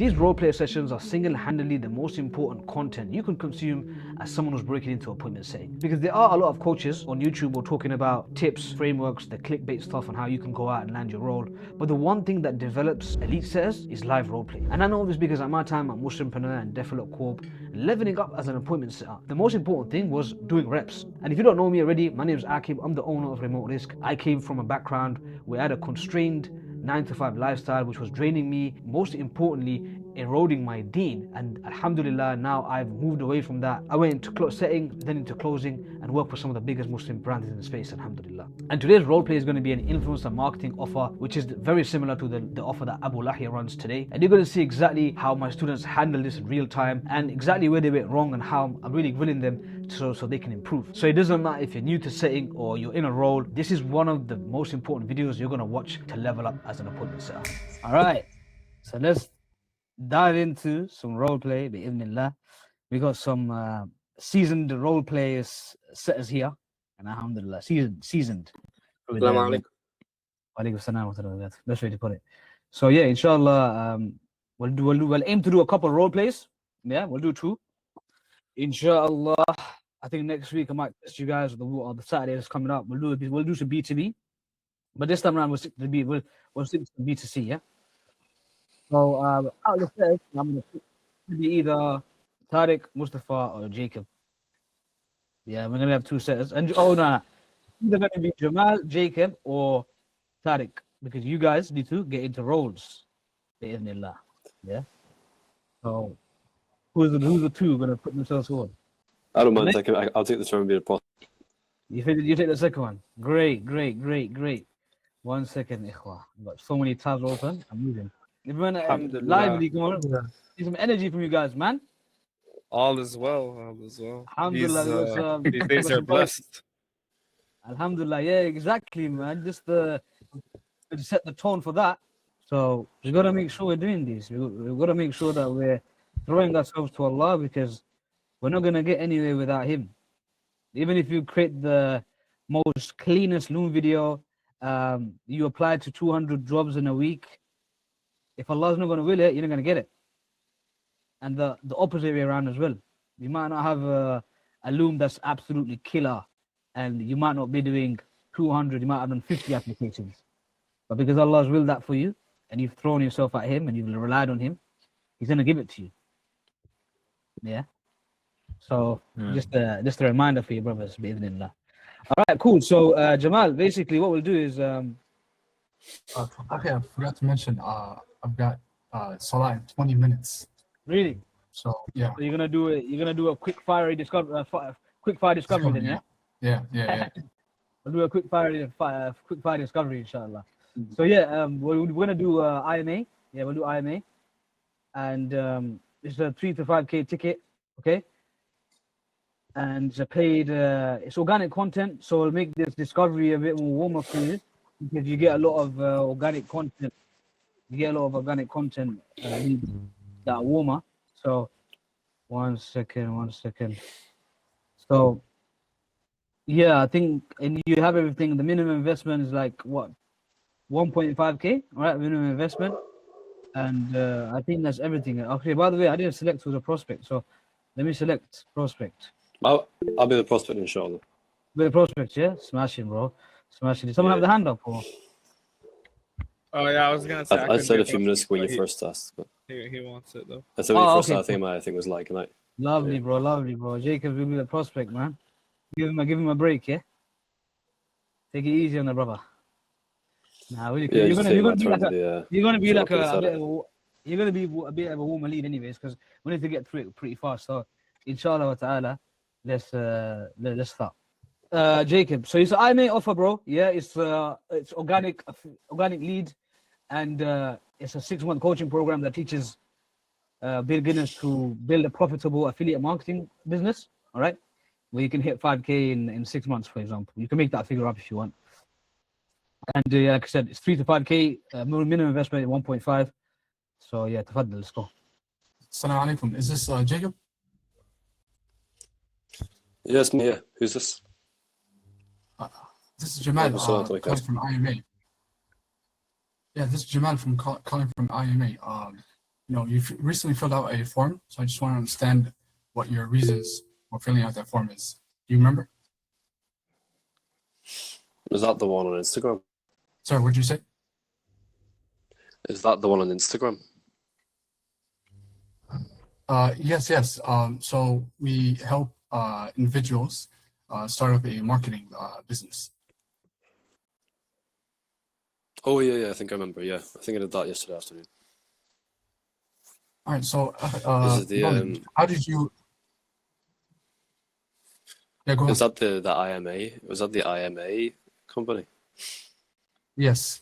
These roleplay sessions are single-handedly the most important content you can consume as someone who's breaking into appointment setting. Because there are a lot of coaches on YouTube who are talking about tips, frameworks, the clickbait stuff on how you can go out and land your role. But the one thing that develops elite setters is live roleplay. And I know this because at my time at Muslimpreneur and Develop Corp, leveling up as an appointment setter, the most important thing was doing reps. And if you don't know me already, my name is Akib. I'm the owner of Remote Risk. I came from a background where I had a constrained 9 to 5 lifestyle, which was draining me, most importantly, eroding my deen. And alhamdulillah, now I've moved away from that. I went into setting, then into closing, and worked for some of the biggest Muslim brands in the space, alhamdulillah. And today's roleplay is going to be an influencer marketing offer, which is very similar to the offer that Abu Lahia runs today. And you're going to see exactly how my students handle this in real time and exactly where they went wrong and how I'm really grilling them so they can improve. So it doesn't matter if you're new to setting or you're in a role, this is one of the most important videos you're going to watch to level up as an appointment setter. All right, so let's dive into some roleplay, bi'idhnillah. We got some seasoned roleplay setters here, and alhamdulillah, seasoned. Assalamu alaikum. Best way to put it. So yeah, inshallah, we'll aim to do a couple role plays. Yeah, we'll do 2. Inshallah, I think next week I might test you guys on the Saturday that's coming up. We'll do some B2B, but this time around we'll stick to the we'll stick to B2C. Yeah. So out of the set, I'm gonna be either Tariq, Mustafa, or Jacob. Yeah, we're gonna have 2 setters. And no, either gonna be Jamal, Jacob, or Tariq, because you guys need to get into roles. Bi'idhnillah. Yeah. So who's the 2 gonna put themselves forward? I don't mind. I'll take this one and be a boss. You take the second one. Great. 1 second, ikhwa. I've got so many tabs open. I'm moving. Everyone lively, come on. Need some energy from you guys, man. All is well. Alhamdulillah. These days are blessed. Alhamdulillah, yeah, exactly, man. Just to set the tone for that. So we got to make sure we're doing this. We've got to make sure that we're throwing ourselves to Allah, because we're not going to get anywhere without Him. Even if you create the most cleanest loom video, you apply to 200 jobs in a week. If Allah's not going to will it, you're not going to get it. And the opposite way around as well. You might not have a loom that's absolutely killer, and you might not be doing 200, you might have done 50 applications. But because Allah's willed that for you, and you've thrown yourself at Him, and you've relied on Him, He's going to give it to you. Yeah? So, just a reminder for you, brothers, bi'idhnillah. All right, cool. So, Jamal, basically what we'll do is... okay, I forgot to mention, I've got Salah in 20 minutes. Really? So yeah. So you're gonna do a quick fire discovery then, yeah? Yeah. We'll do a quick fire discovery, inshallah. So yeah, we're gonna do IMA. Yeah, we'll do IMA, and it's a 3 to 5K ticket, okay? And it's a paid, it's organic content, so it'll make this discovery a bit more warmer for you, because you get a lot of organic content. You get a lot of organic content that are warmer. So, one second. So, yeah, I think, and you have everything. The minimum investment is like what, 1.5K, all right? Minimum investment, and I think that's everything. Okay, by the way, I didn't select who's a prospect, so let me select prospect. I'll be the prospect, inshallah. Be the prospect, yeah. Smashing, bro. Smashing. Did someone have the hand up or? Oh yeah, I was gonna say. I said a few minutes ago when you first asked, but he wants it though. I said when you first asked, I think it was like night. Lovely, bro. Jacob will be the prospect, man. Give him a break, yeah. Take it easy on the brother. Nah, really, you're gonna be a bit of a warmer lead, anyways, because we need to get through it pretty fast. So, inshallah wa ta'ala, let's start. Jacob, so it's an IMA offer, bro. Yeah, it's organic lead, and it's a 6-month coaching program that teaches beginners to build a profitable affiliate marketing business. All right, where you can hit 5K in 6 months, for example. You can make that figure up if you want. And like I said, it's 3 to 5K, minimum investment 1.5. So yeah, tafaddal, let's go. Assalamu alaikum. Is this Jacob? Yes, me. Yeah. Who's this? This is Jamal calling from IMA. Yeah, this is Jamal calling from IMA. you've recently filled out a form, so I just want to understand what your reasons for filling out that form is. Do you remember? Is that the one on Instagram? Sorry, what did you say? Is that the one on Instagram? Yes. So we help individuals start up a marketing business. Oh yeah, I think I remember. Yeah, I think I did that yesterday afternoon. All right. So, Is it the Roland, how did you? Yeah, go on. is that the IMA? Was that the IMA company? Yes.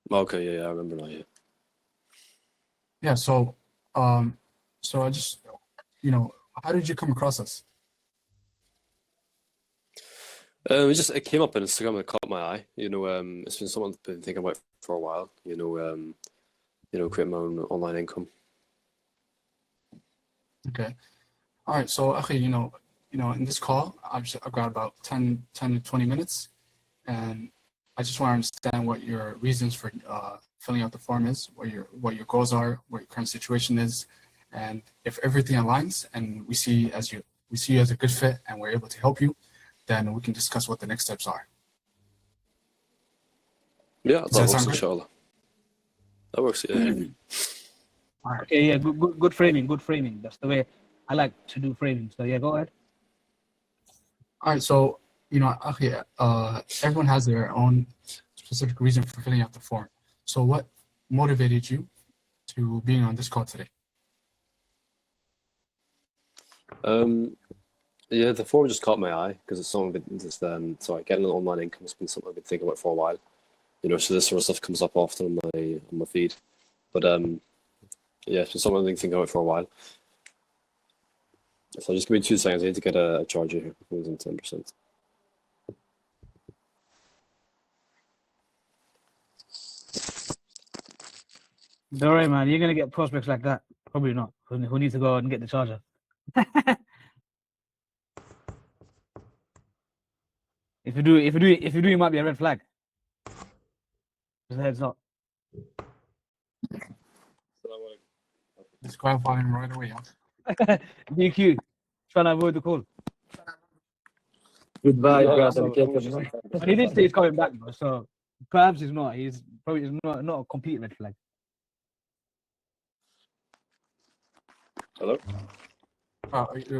Okay, yeah, I remember now. Yeah. Yeah. So I just, how did you come across us? It came up on Instagram and it caught my eye. It's been something I've been thinking about for a while. Create my own online income. Okay. All right. So actually, in this call, I've got about 10 to 20 minutes, and I just want to understand what your reasons for filling out the form is, what your goals are, what your current situation is, and if everything aligns and we see you as a good fit and we're able to help you, then we can discuss what the next steps are. Yeah, Does that that works, sound good? inshallah. That works, yeah. All right. Okay, yeah, good framing, good framing. That's the way I like to do framing. So yeah, go ahead. All right. So, actually, everyone has their own specific reason for filling out the form. So what motivated you to being on this call today? Yeah, the form just caught my eye because it's something getting an online income has been something I've been thinking about for a while. So this sort of stuff comes up often on my feed. But yeah, it's been something I've been thinking about for a while. So just give me 2 seconds. I need to get a charger here. It was in 10%. Don't worry, man. You're gonna get prospects like that. Probably not. Who needs to go and get the charger? If you do, it might be a red flag. Just a heads up. Disqualify him right away. Huh? DQ, trying to avoid the call. Goodbye, No, brother. But he did say he's coming back, though, so perhaps he's not. He's probably not a complete red flag. Hello?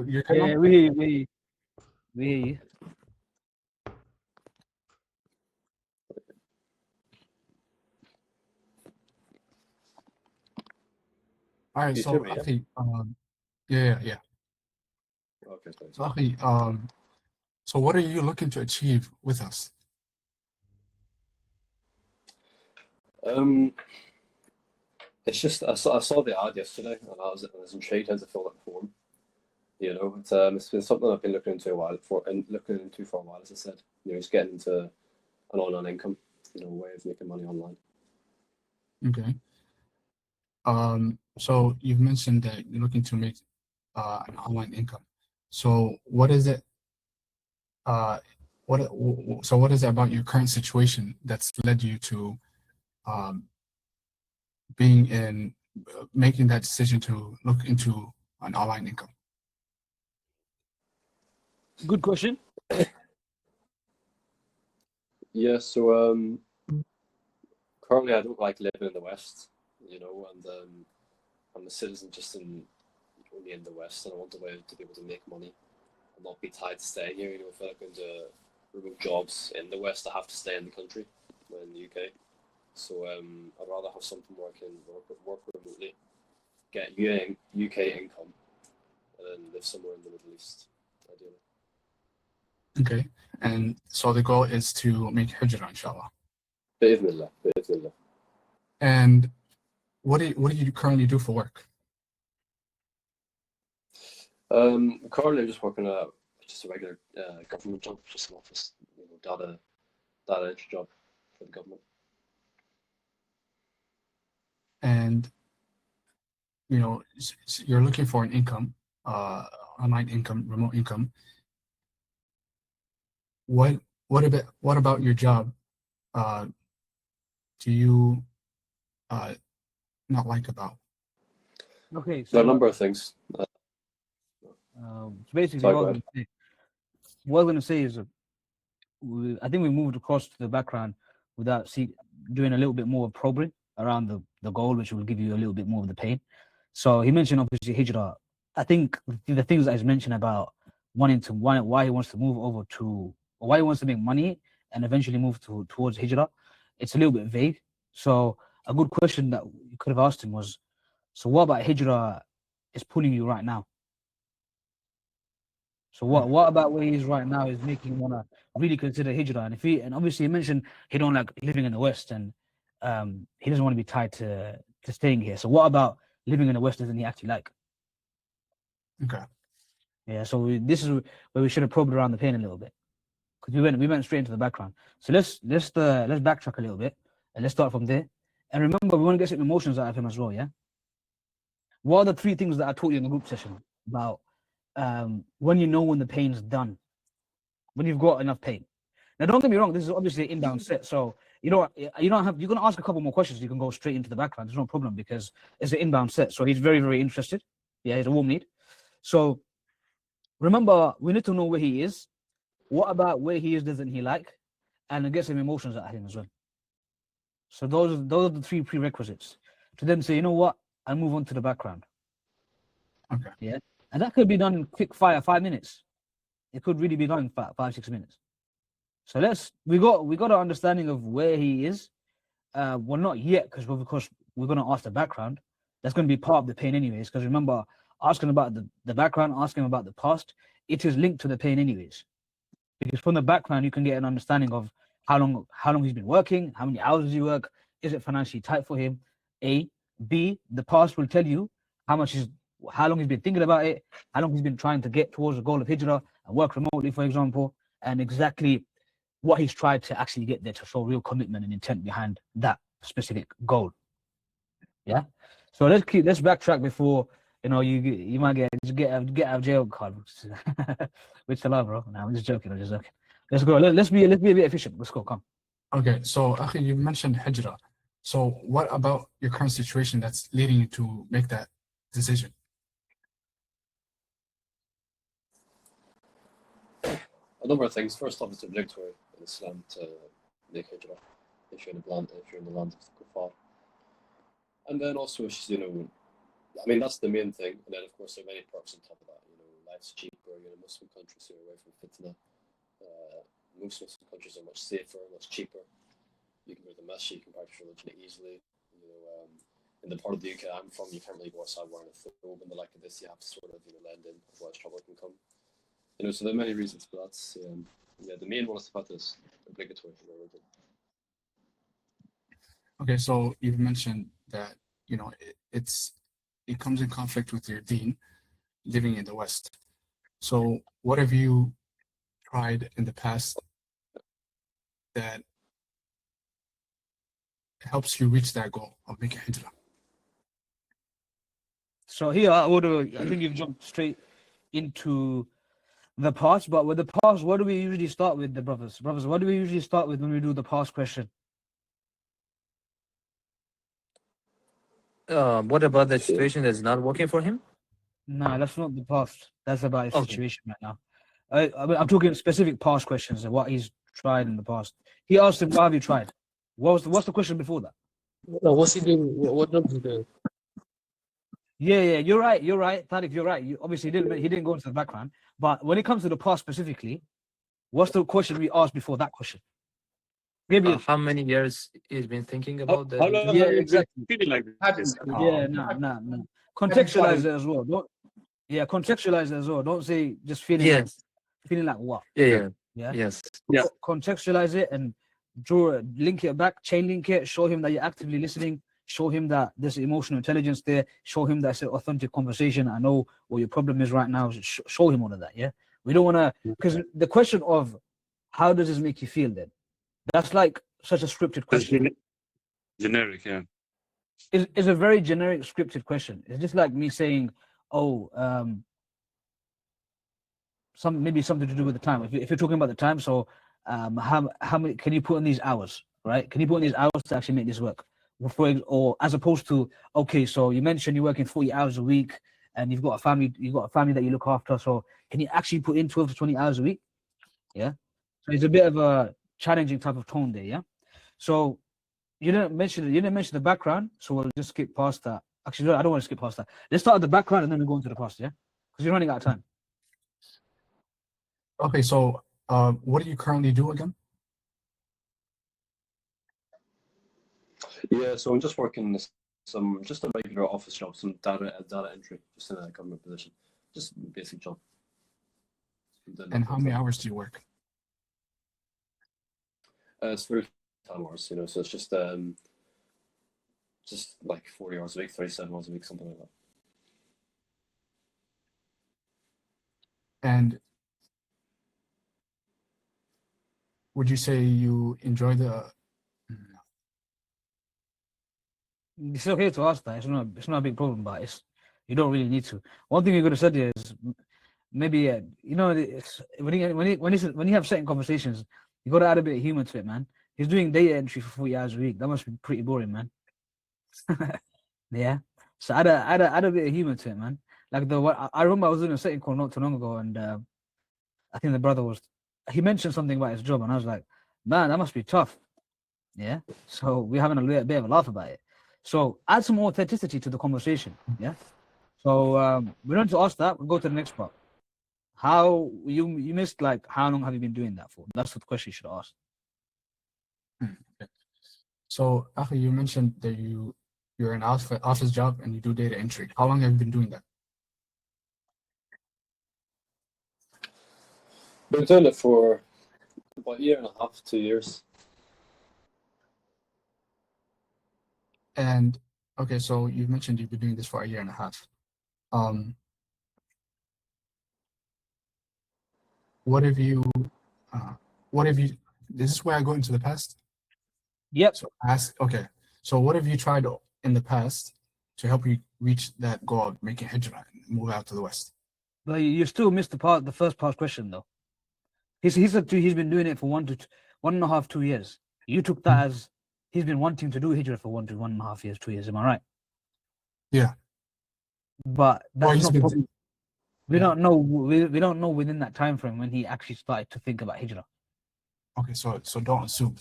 You're cutting Yeah, off? we hear you. All right. You So hear me, yeah? actually, yeah. Okay, thanks. So actually, so what are you looking to achieve with us? It's just I saw the ad yesterday and I was intrigued how to fill that form. It's been something I've been looking into for a while, as I said. Just getting into an online income, way of making money online. Okay. So you've mentioned that you're looking to make an online income. So what is it? What is it about your current situation that's led you to making that decision to look into an online income? Good question. Yeah, so currently I don't like living in the West, and I'm a citizen only in the West, and I want a way to be able to make money and not be tied to staying here. If I look into remote jobs in the West, I have to stay in the country, in the UK. So I'd rather have something where I can work remotely, get UK income, and then live somewhere in the Middle East, ideally. Okay. And so the goal is to make hijrah, inshallah. Bismillah. And what do you currently do for work? Currently I'm just working just a regular government job, just an office, data entry job for the government. And you're looking for an income, online income, remote income. What about your job? Do you not like about? Okay, There are a so number of things. basically, Sorry, what go I was ahead. gonna say, what I was gonna say is, I think we moved across to the background without doing a little bit more probing around the goal, which will give you a little bit more of the pain. So he mentioned obviously hijrah. I think the things that he's mentioned about why he wants to move over to, or why he wants to make money and eventually move towards hijrah, it's a little bit vague. So a good question that you could have asked him was, so what about hijrah is pulling you right now? So what about where he is right now is making him wanna really consider hijrah? And obviously he mentioned he don't like living in the West, and he doesn't want to be tied to staying here. So what about living in the West doesn't he actually like? Okay. Yeah. So this is where we should have probed around the pain a little bit, because we went straight into the background. So let's backtrack a little bit and let's start from there. And remember, we want to get some emotions out of him as well. Yeah. What are the 3 things that I taught you in the group session about when you know when the pain's done, when you've got enough pain? Now, don't get me wrong. This is obviously an inbound set, so you don't have. You're gonna ask a couple more questions. You can go straight into the background. There's no problem because it's an inbound set. So he's very, very interested. Yeah, he's a warm lead. So remember, we need to know where he is. What about where he is doesn't he like, and get some emotions out of him as well. So those are the 3 prerequisites to then say, you know what, I move on to the background. Okay. Yeah, and that could be done in quick fire, 5 minutes. It could really be done in 5-6 minutes. So we got an understanding of where he is. Well, not yet, because we're going to ask the background. That's going to be part of the pain anyways. Because remember, asking about the background, asking about the past, it is linked to the pain anyways. Because from the background, you can get an understanding of how long he's been working, how many hours does he work, is it financially tight for him? A. B. The past will tell you how long he's been thinking about it, how long he's been trying to get towards the goal of hijrah and work remotely, for example, and exactly what he's tried to actually get there to show real commitment and intent behind that specific goal. Yeah. So let's backtrack before you might get out of jail card, which I love, bro. No, I'm just joking. Let's go. Let's be a bit efficient. Let's go. Come. Okay. So Akhi, you mentioned hijrah. So what about your current situation that's leading you to make that decision? A number of things. First off, it's obligatory in Islam to make hijrah if you're in the land of kuffar. And then also, I mean, that's the main thing. And then, of course, there are many perks on top of that. Life's cheaper. You're in a Muslim country, so you're away from fitna. Most Muslim countries are much safer, much cheaper. You can go to the masjid, you can practice religion easily. In the part of the UK I'm from, you can't really go outside wearing a thobe and the like of this. You have to sort of lend in, otherwise trouble can come. So there are many reasons, but that's the main one is about this obligatory for religion. Okay, so you've mentioned that it comes in conflict with your deen, living in the West. So what have you tried in the past that helps you reach that goal of making hijrah? So here, I think you've jumped straight into the past, but with the past, what do we usually start with, the brothers? Brothers, what do we usually start with when we do the past question? What about the situation that's not working for him? No, that's not the past. That's about his situation right now. I'm talking specific past questions and what he's tried in the past. He asked him, "What have you tried?" What's the question before that? No, what's he doing? What job is he doing? Yeah, you're right, Tariq, you're right. Obviously, he didn't go into the background, but when it comes to the past specifically, what's the question we asked before that question? Maybe How many years he's been thinking about How long that? Yeah, have you been exactly. feeling like this? Yeah, no. Contextualize it as well. Contextualize it as well. Don't say just feeling Yes. feeling like what? Yeah. Yeah. Yes. Yeah. Contextualize it and link it back, chain link it, show him that you're actively listening, show him that there's emotional intelligence there, show him that it's an authentic conversation. I know what your problem is right now. Show him all of that. Yeah. We don't want to, because the question of how does this make you feel then? That's like such a scripted question. Generic, yeah. It's a very generic scripted question. It's just like me saying, maybe something to do with the time. If you're talking about the time, so how many can you put in these hours, right? Can you put in these hours to actually make this work? or as opposed to, okay, so you mentioned you're working 40 hours a week and you've got a family that you look after. So can you actually put in 12 to 20 hours a week? Yeah. So it's a bit of a challenging type of tone there. Yeah. So you didn't mention the background, so we'll just skip past that. Actually, no, I don't want to skip past that. Let's start at the background and then we go into the past, yeah? Because you're running out of time. Okay, so what do you currently do again? Yeah, so I'm just working just a regular office job, some data entry, just in a government position, just a basic job. And how many hours do you work? It's 35 hours, you know, so it's just like 40 hours a week, 37 hours a week, something like that. And would you say you enjoy the? It's okay to ask that. It's not a big problem, but you don't really need to. One thing you could have said is maybe you know, when you have certain conversations, you got to add a bit of humor to it, man. He's doing data entry for 40 hours a week. That must be pretty boring, man. Yeah. So add a bit of humor to it, man. Like I remember I was doing a setting call not too long ago, and I think the brother he mentioned something about his job, and I was like, man, that must be tough. Yeah. So we're having a bit of a laugh about it. So add some authenticity to the conversation. Yeah. So we don't need to ask that. We'll go to the next part. How you missed, like, how long have you been doing that for? That's the question you should ask. Okay. So Akhi, you mentioned that you're an office job and you do data entry. How long have you been doing that? Been doing it for about a year and a half, 2 years. And okay, so you mentioned you've been doing this for a year and a half. What have you? This is where I go into the past. Yep. So okay. So what have you tried in the past to help you reach that goal of making hijrah and move out to the West? But you still missed the first part question though. He said he's been doing it for 1.5, 2 years. You took that as he's been wanting to do hijrah for 1.5 years, 2 years. Am I right? Yeah. But that's not been, we don't know we don't know within that time frame when he actually started to think about hijrah. Okay, so don't assume.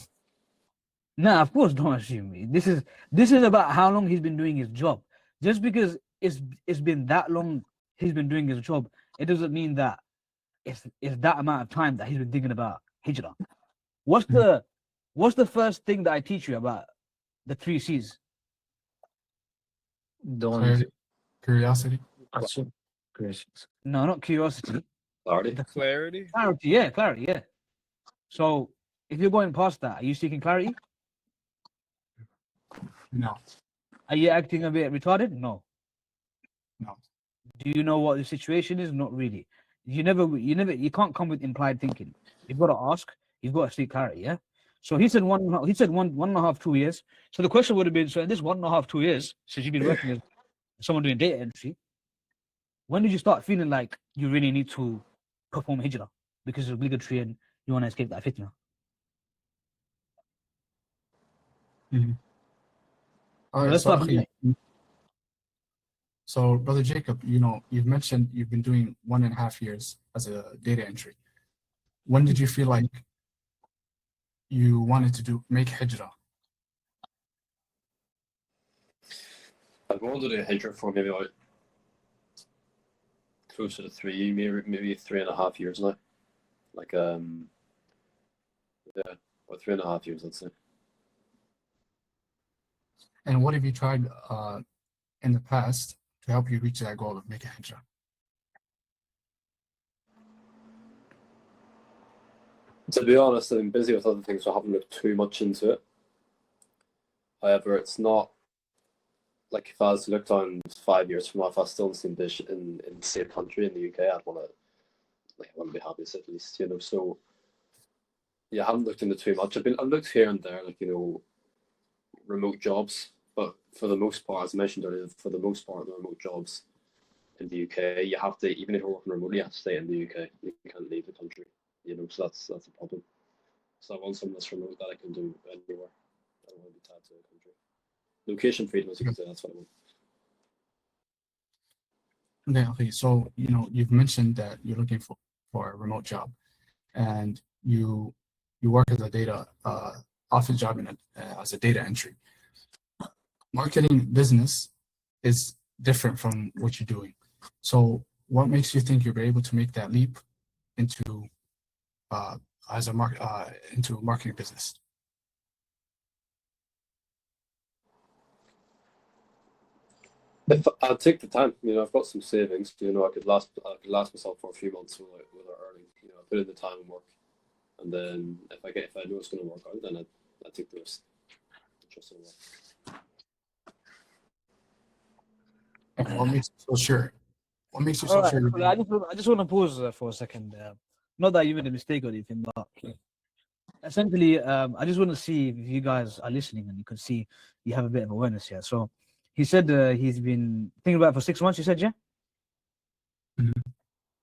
No, of course don't assume me. This is about how long he's been doing his job. Just because it's been that long he's been doing his job, it doesn't mean that it's that amount of time that he's been thinking about hijrah. What's the first thing that I teach you about the 3 C's? Don't Curiosity. assume. No, not curiosity. Clarity. Clarity. Clarity, yeah. So if you're going past that, are you seeking clarity? No. Are you acting a bit retarded? No. No. Do you know what the situation is? Not really. You can't come with implied thinking. You've got to ask. You've got to seek clarity. Yeah. So he said one and a half, 2 years. So the question would have been: so in this 1.5, 2 years since you've been working as someone doing data entry, when did you start feeling like you really need to perform hijrah because it's obligatory and you want to escape that fitna? Mm-hmm. All right, so Brother Jacob, you've mentioned you've been doing 1.5 years as a data entry. When did you feel like you wanted to make hijrah? I've been wanting to do hijrah for maybe about closer to 3, maybe 3.5 years now. Like yeah, about 3.5 years, I'd say. And what have you tried in the past to help you reach that goal of making hijrah? To be honest, I've been busy with other things, so I haven't looked too much into it. However, it's not like if I was to look down 5 years from now, if I was still in the same position in the same country in the UK, I want to be happy at least, you know. So yeah, I haven't looked into too much. I've looked here and there, like, you know, remote jobs, but for the most part, as I mentioned earlier, the remote jobs in the UK, you have to, even if you're working remotely, you have to stay in the UK. You can't leave the country, you know. So that's a problem. So I want something that's remote that I can do anywhere. I don't want to be tied to a country. Location freedom, as you can say. That's what I want. Okay. So you've mentioned that you're looking for a remote job, and you work as a data office job as a data entry. Marketing business is different from what you're doing. So what makes you think you'll be able to make that leap into into marketing business? If I'd take the time, I've got some savings. I could last myself for a few months without earning. I put in the time and work, and then if I know it's going to work out, then I take the risk. Trust in work. And what makes you so sure? What makes you so All right, sure? cool. I just want to pause for a second. Not that you made a mistake or anything, but essentially, I just want to see if you guys are listening and you can see you have a bit of awareness here. So he said he's been thinking about it for 6 months. You said, yeah? Mhm.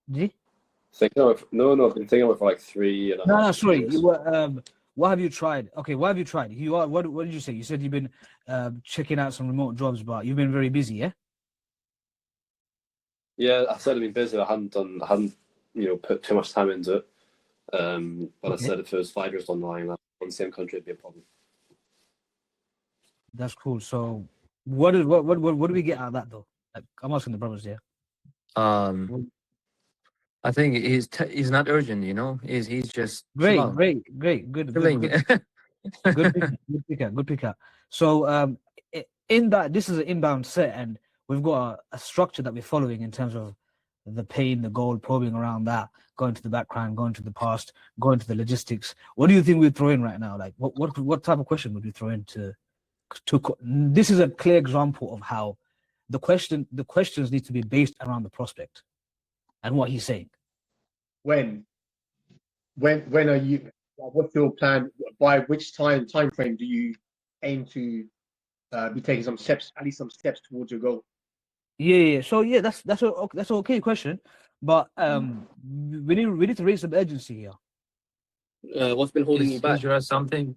Did he? No, I've been thinking about it for like 3 and a half. No, sorry. years. You were, what have you tried? Okay, what have you tried? What did you say? You said you've been checking out some remote jobs, but you've been very busy, yeah? Yeah, I said I've been busy. I hadn't put too much time into it. But Okay. I said if it was 5 years down the line, in the same country, it'd be a problem. That's cool. So what do we get out of that though? Like, I'm asking the brothers here. I think he's not urgent, He's just Great, slow. good Feeling. good pickup. So in that, this is an inbound set, and we've got a structure that we're following in terms of the pain, the goal, probing around that, going to the background, going to the past, going to the logistics. What do you think we'd throw in right now? Like, what type of question would we throw in to this is a clear example of how the questions need to be based around the prospect and what he's saying. When are you? What's your plan? By which time frame do you aim to be taking some steps, at least some steps towards your goal? Yeah. So yeah, that's an okay question, but we need to raise some urgency here. What's been holding you Is back? Hijra something?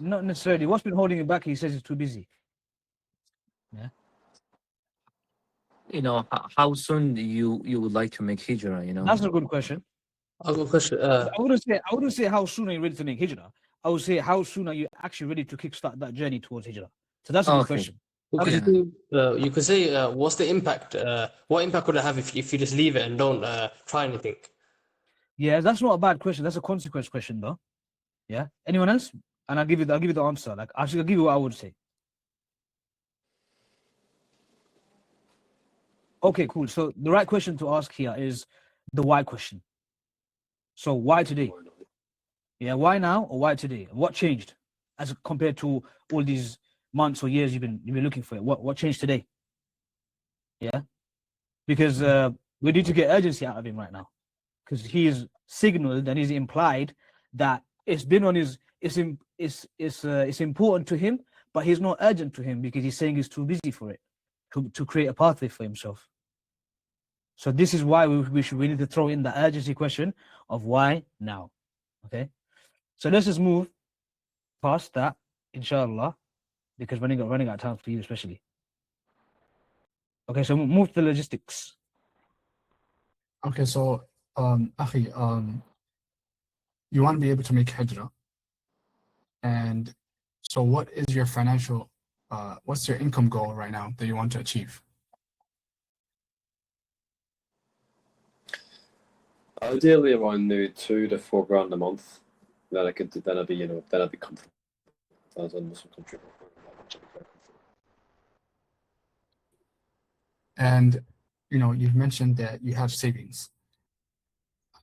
Not necessarily. What's been holding him back? He says he's too busy. How soon you would like to make hijrah? That's a good question. I've got a question. I wouldn't say how soon are you ready to make hijrah. I would say how soon are you actually ready to kickstart that journey towards hijrah. So that's a good Okay. question. You could say, what's the impact? What impact would it have if you just leave it and don't try anything? Yeah, that's not a bad question. That's a consequence question, though. Yeah. Anyone else? And I'll give you the answer. Like, I'll give you what I would say. Okay, cool. So the right question to ask here is the why question. So why today? Yeah, why now or why today? What changed as compared to all these months or years you've been looking for it? What changed today? Yeah, because we need to get urgency out of him right now, because he's signaled and he's implied that it's been on his it's important to him, but he's not urgent to him because he's saying he's too busy for it to create a pathway for himself. So this is why we need to throw in the urgency question of why now. Okay, so let's just move past that, inshallah, because running out of time for you especially. Okay, so move to the logistics. Okay, so Akhi, you want to be able to make hijrah, and so what is your financial what's your income goal right now that you want to achieve? Ideally around maybe 2 to 4 grand a month. Then I'd be comfortable as a Muslim country. And you've mentioned that you have savings,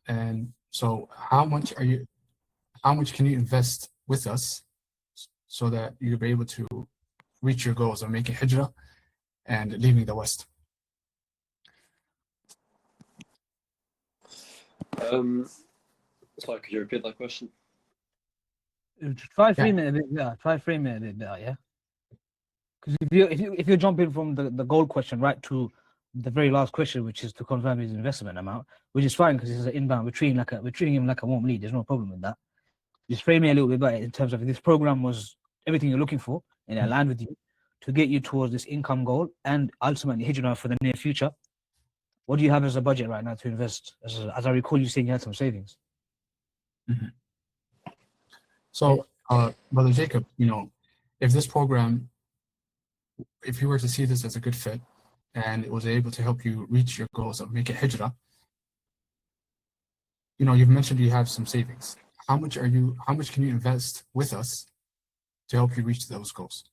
and so how much can you invest with us so that you'll be able to reach your goals of making hijrah and leaving the West? Sorry, could you repeat that question? Try frame it a bit better. Yeah. Because if you're jumping from the goal question right to the very last question, which is to confirm his investment amount, which is fine because it's an inbound. We're treating him like a warm lead. There's no problem with that. Just frame it a little bit better in terms of if this program was everything you're looking for, and aligned with you to get you towards this income goal and ultimately hijrah for the near future. What do you have as a budget right now to invest? As I recall you saying you had some savings. So, Brother Jacob, if this program, if you were to see this as a good fit and it was able to help you reach your goals of making hijrah, you've mentioned you have some savings. How much can you invest with us to help you reach those goals?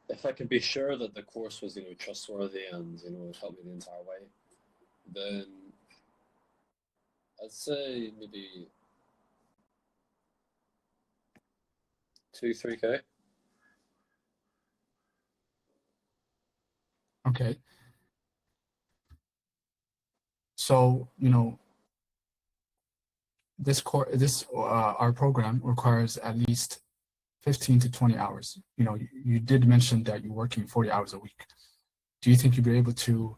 If I could be sure that the course was, trustworthy and, would help me the entire way, then I'd say maybe 2-3K. Okay. So, our program requires at least 15 to 20 hours. You did mention that you're working 40 hours a week. Do you think you'd be able to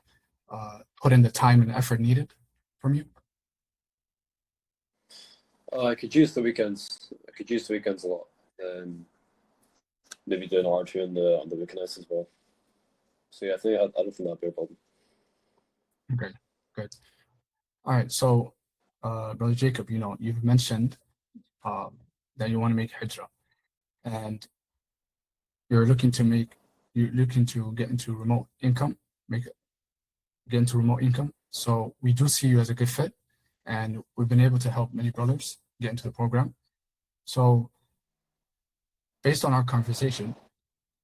put in the time and effort needed from you? I could use the weekends. A lot. Maybe do an hour or two on the weekends as well. So yeah, I don't think that'd be a problem. Okay, good. All right, so Brother Jacob, you've mentioned that you want to make hijrah, and you're looking to get into remote income, So we do see you as a good fit, and we've been able to help many brothers get into the program. So based on our conversation,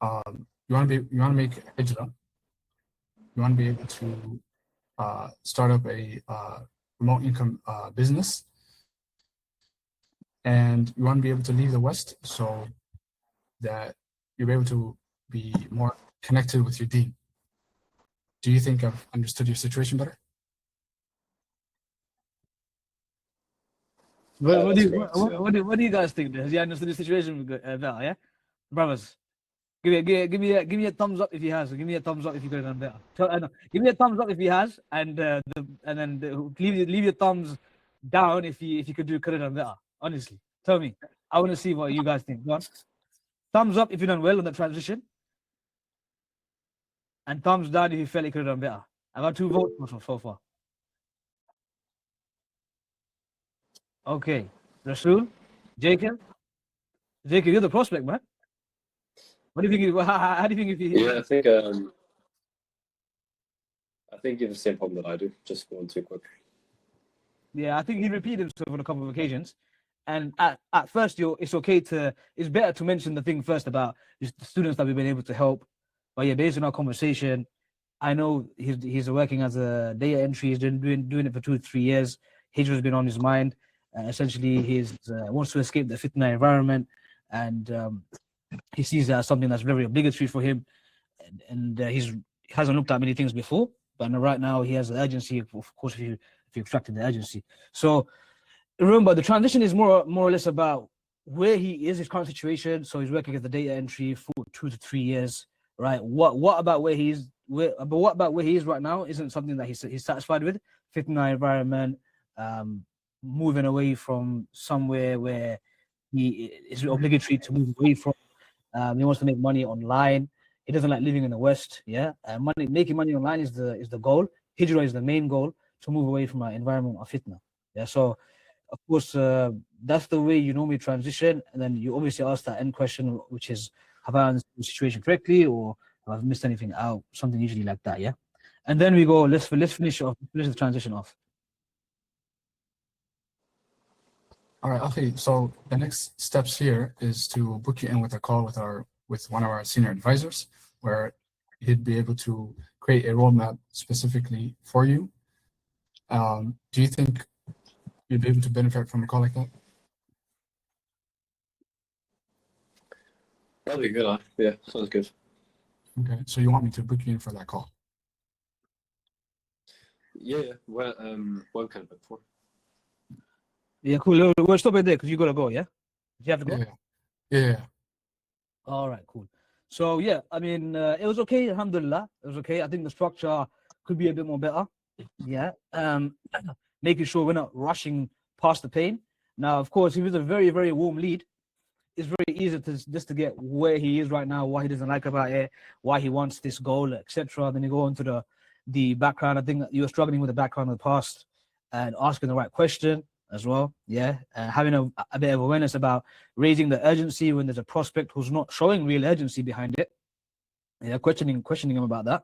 you want to make hijrah. You want to be able to start up a remote income business, and you want to be able to leave the West so that you're able to be more connected with your deen. Do you think I've understood your situation better? What do you guys think? Has he understood the situation better? Yeah, brothers, give me a thumbs up if he has. Give me a thumbs up if you could have done better. Give me a thumbs up if he has, and then leave your thumbs down if you could have done better. Honestly, tell me. I want to see what you guys think. Go on. Thumbs up if you done well on the transition, and thumbs down if you felt you could have done better. I got 2 votes so far. Okay, Rasul, Jacob, you're the prospect, man. What do you think? How do you think if you? Yeah, I think you have the same problem that I do, just going too quick. Yeah, I think he repeated himself on a couple of occasions. And at first, it's better to mention the thing first about the students that we've been able to help. But yeah, based on our conversation, I know he's working as a data entry. He's been doing it for 2-3 years. Hijrah has been on his mind. Essentially, he wants to escape the fitna environment, and he sees that as something that's very obligatory for him. And he hasn't looked at many things before, but right now he has the urgency. Of course, if you extracted the urgency. So remember, the transition is more or less about where he is, his current situation. So he's working as the data entry for 2 to 3 years, right? What about where he is? What about where he is right now isn't something that he's satisfied with. Fitna environment, moving away from somewhere where it's obligatory to move away from. He wants to make money online. He doesn't like living in the West. Yeah, making money online is the goal. Hijrah is the main goal, to move away from an environment of fitna. Yeah, so of course that's the way you normally transition, and then you obviously ask that end question, which is, have I understood the situation correctly, or have I missed anything out? Something usually like that. Yeah, and then we go. Let's finish the transition off. All right, okay. So the next steps here is to book you in with a call with one of our senior advisors, where he'd be able to create a roadmap specifically for you. Do you think you'd be able to benefit from a call like that? That'd be good, huh? Yeah, sounds good. Okay, so you want me to book you in for that call? Yeah. Well, what can I book for? Yeah, cool. We'll stop it there because you gotta go. Yeah, do you have to go? Yeah. All right, cool. So yeah, I mean, it was okay. Alhamdulillah, it was okay. I think the structure could be a bit more better. Yeah, making sure we're not rushing past the pain. Now, of course, if it's a very, very warm lead, it's very easy to just to get where he is right now, what he doesn't like about it, why he wants this goal, etc. Then you go into the background. I think you were struggling with the background in the past and asking the right question as well. Yeah, having a bit of awareness about raising the urgency when there's a prospect who's not showing real urgency behind it. Yeah, questioning him about that,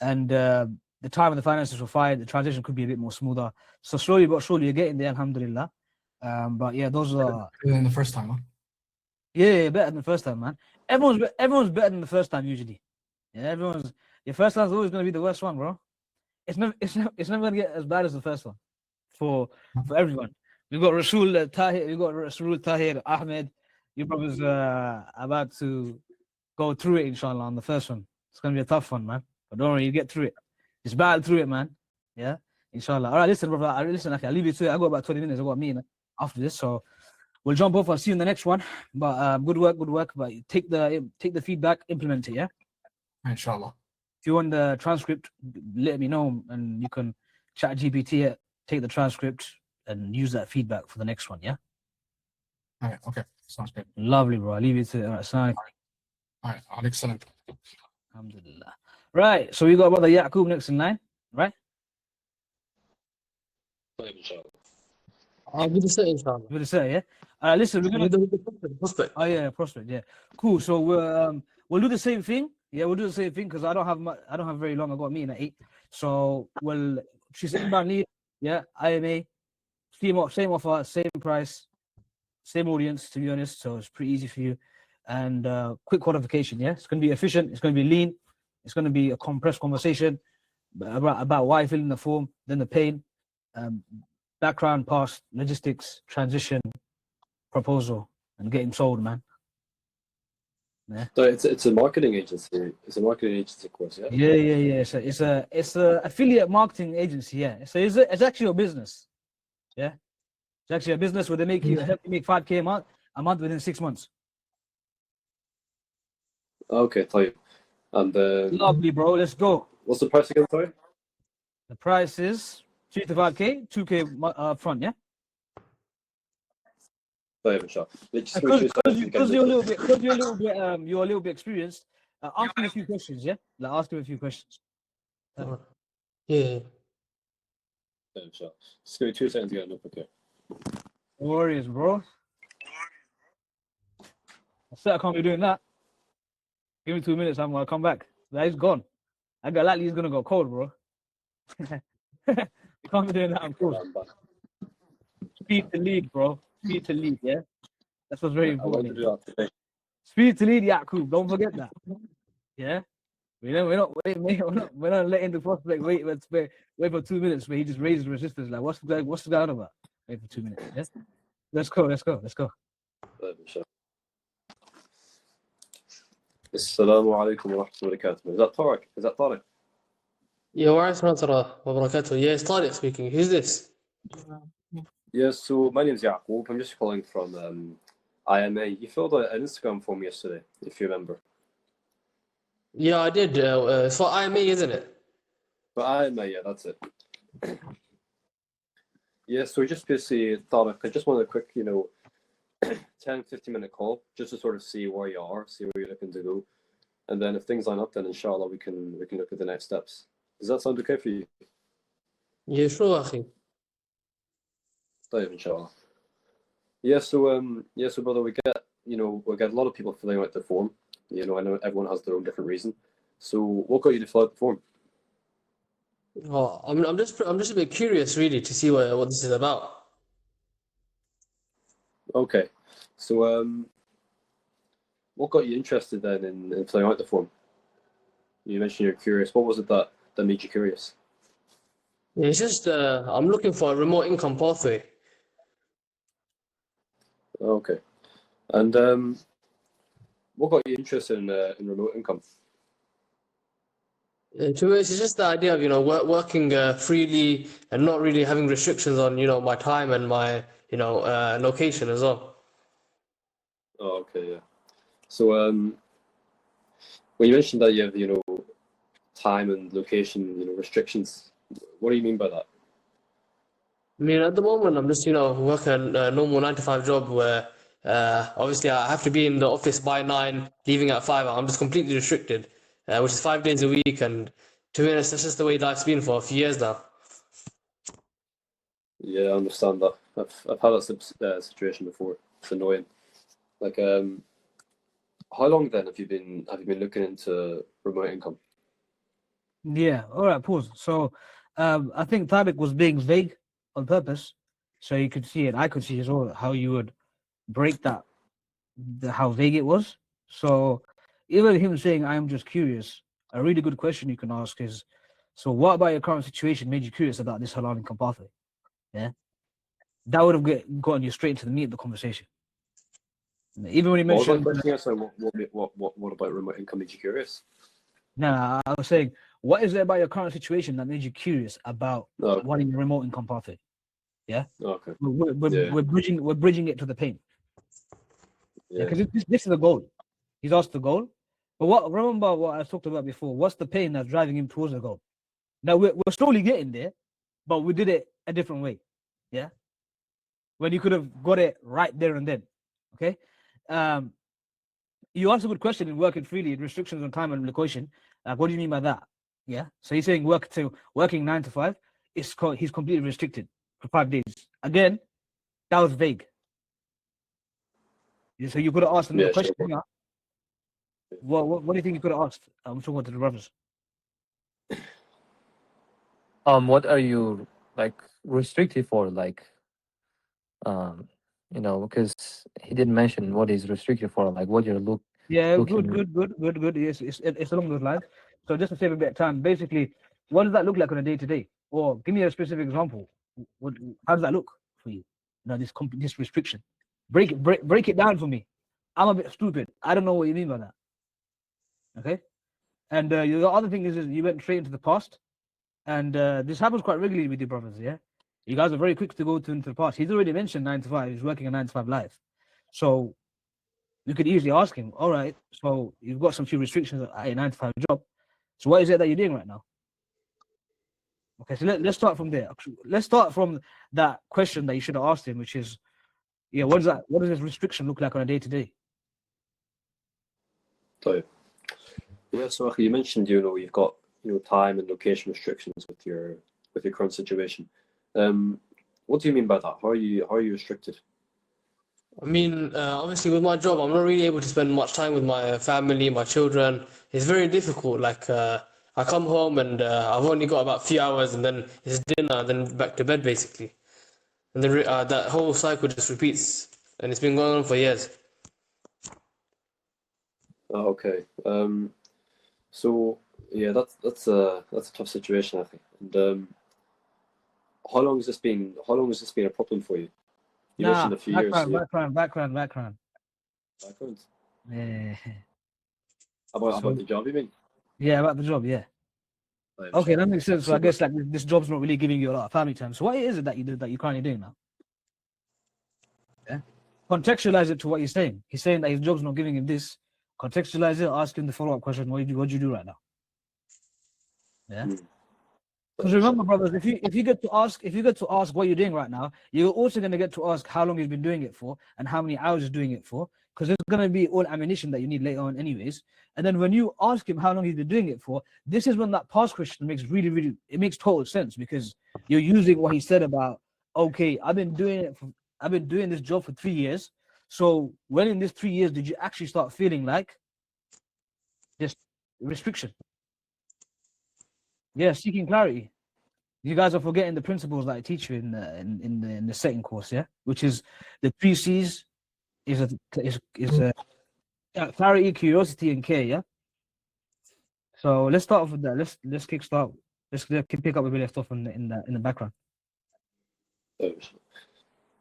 and the time and the finances were fine. The transition could be a bit more smoother. So slowly but surely you're getting there, alhamdulillah. But yeah, those are Better than the first time, huh? yeah, better than the first time, man. Everyone's better than the first time usually. Yeah, your first time's always gonna be the worst one, bro. It's never gonna get as bad as the first one for everyone. We've got Rasul Tahir Ahmed. Your brother's about to go through it, inshallah, on the first one. It's gonna be a tough one, man. But don't worry, you get through it. Just battle through it, man. Yeah, inshallah. All right, listen, brother. Listen, okay, I'll leave you to it. I got about 20 minutes. I got a meeting after this, so we'll jump off. I'll see you in the next one. But good work. But take the feedback, implement it. Yeah. Inshallah. If you want the transcript, let me know, and you can chat GPT it, take the transcript, and use that feedback for the next one. Yeah. All right. Okay. Sounds good. Lovely, bro. I'll leave you to it. All right. Assalamu alaikum. All right. Excellent. Alhamdulillah. Right. So we got brother Yaqub next in line, right? I'll do the same, inshallah. Good to say, yeah. Listen, we're gonna. The prospect. Oh yeah, prospect. Yeah, cool. So we'll do the same thing. Yeah, we'll do the same thing because I don't have very long. I got a meeting at 8. So she's inbound lead. Yeah, IMA, same offer, same price, same audience. To be honest, so it's pretty easy for you. And quick qualification. Yeah, it's gonna be efficient. It's gonna be lean. It's gonna be a compressed conversation about why filling the form, then the pain, background, past, logistics, transition, proposal, and getting sold, man. Yeah. So it's a marketing agency. It's a marketing agency course, yeah. Yeah. It's a affiliate marketing agency. Yeah. So it's actually a business. Yeah. It's actually a business where they help you make 5K a month within 6 months. Okay, طيب. And Lovely, bro. Let's go. what's the price again? Sorry. The price is 3 to 5K, 2K front. Yeah. طيب إن شاء الله. Because you're a little bit experienced. Ask him a few questions. Yeah. Like ask him a few questions. Yeah. طيب إن شاء الله. Just give me 2 seconds to get a notebook here. No worries, bro. I said I can't be doing that. Give me 2 minutes, I'm gonna come back. That is gone. I got likely he's gonna go cold, bro. You can't be doing that, I'm cool. Speed to lead, bro. Speed to lead, yeah? That's what's very I want to important. do that today. Speed to lead, Yaqub. Don't forget that. Yeah? We're not letting the prospect wait for 2 minutes where he just raises resistance. Like, what's the guy on about? Wait for 2 minutes. Yeah? Let's go. طيب إن شاء الله. السلام عليكم ورحمة الله وبركاته. Is that Tarek? Is that Tarek? Yeah, wa alaikum assalam wa barakatuh. Yeah, it's Tariq speaking. Who's this? Yes, so my name's Yaqub. I'm just calling from IMA. You filled out an Instagram form yesterday, if you remember. Yeah, I did. It's for IMA, isn't it? But IMA, yeah, that's it. Yeah, so just basically, Tarek, I just want a quick, 10, 15-minute call, just to sort of see where you are, see where you're looking to go. And then if things line up, then inshallah we can look at the next steps. Does that sound okay for you? Yeah, sure, akhi. طيب, inshallah. Yeah, so brother, we get a lot of people filling out the form. I know everyone has their own different reason. So what got you to fill out the form? Oh, I'm just a bit curious, really, to see what this is about. Okay, so what got you interested then in filling out the form? You mentioned you're curious. What was it that made you curious? It's just I'm looking for a remote income pathway. Okay, and what got you interested in remote income? To me, it's just the idea of working freely and not really having restrictions on my time and my location as well. Oh, okay, yeah. So when you mentioned that you have time and location restrictions, what do you mean by that? I mean, at the moment, I'm just, working a normal 9 to 5 job where obviously I have to be in the office by 9, leaving at 5. I'm just completely restricted, which is 5 days a week. And to be honest, that's just the way life's been for a few years now. Yeah, I understand that. I've had that situation before. It's annoying. Like, how long then have you been looking into remote income? Yeah. All right. Pause. So, I think Thabit was being vague on purpose, so you could see it. I could see as well how you would break that, how vague it was. So, even him saying, "I'm just curious," a really good question you can ask is, "So, what about your current situation made you curious about this halal income pathway?" Yeah, that would have gotten you straight into the meat of the conversation. Even when he What was my mentioned, question here? So, what about remote income made you curious? nah, I was saying, what is it about your current situation that made you curious about Oh, wanting a remote income pathway? Yeah. okay. We're, Yeah, we're bridging it to the pain. Yeah, yeah. because this is the goal. He's asked the goal. But remember what I talked about before? What's the pain that's driving him towards the goal? Now we're slowly getting there, but we did it a different way. Yeah. When you could have got it right there and then. Okay. Um, you asked a good question in working freely, restrictions on time and location. Like, what do you mean by that? Yeah. So he's saying working 9 to 5. He's completely restricted for 5 days. Again, that was vague. So you could have asked another Yeah, sure. question. Yeah. What do you think you could have asked? I'm talking to the brothers. What are you like restricted for? Like, because he didn't mention what is restricted for. Like, what you're Yeah, looking. good. Yes, it's along those lines. So just to save a bit of time, basically, what does that look like on a day to day? Or give me a specific example. How does that look for you? This restriction. Break it down for me. I'm a bit stupid. I don't know what you mean by that. Okay. And the other thing is you went straight into the past, and this happens quite regularly with your brothers. Yeah, you guys are very quick to go into the past. He's already mentioned 9 to 5. He's working a 9 to 5 life, so you could easily ask him. All right, so you've got some few restrictions at a 9 to 5 job. So what is it that you're doing right now? Okay, so let's start from there. Let's start from that question that you should have asked him, which is, yeah, what does this restriction look like on a day to day? So, yeah, so you mentioned you've got time and location restrictions with your current situation. What do you mean by that? How are you restricted? I mean, obviously, with my job, I'm not really able to spend much time with my family, my children. It's very difficult. Like, I come home and I've only got about a few hours, and then it's dinner, then back to bed, basically. And then that whole cycle just repeats, and it's been going on for years. Oh, okay. So yeah, that's a tough situation, I think. And how long has this been a problem for you? You Nah, mentioned a few years. So background. background. Yeah. About So the job, you mean? yeah, about the job. Yeah. I Okay, understand. that makes sense. So I So guess like this job's not really giving you a lot of family time. So what is it that you do that you're currently doing now? Yeah. Contextualize it to what he's saying. He's saying that his job's not giving him this. Contextualize it. Ask him the follow up question. What do you do right now? Yeah. hmm, Because remember, brothers, if you get to ask what you're doing right now, you're also going to get to ask how long he's been doing it for and how many hours he's doing it for. Because there's going to be all ammunition that you need later on, anyways. And then when you ask him how long he's been doing it for, this is when that past question makes it makes total sense because you're using what he said about, okay, I've been doing this job for 3 years. So when in this 3 years did you actually start feeling like this restriction? Yeah, seeking clarity. You guys are forgetting the principles that I teach you in the second course, yeah, which is the 3 C's is clarity, curiosity, and care, yeah. So let's start off with that. Let's kickstart. Let's pick up where we left off in the background.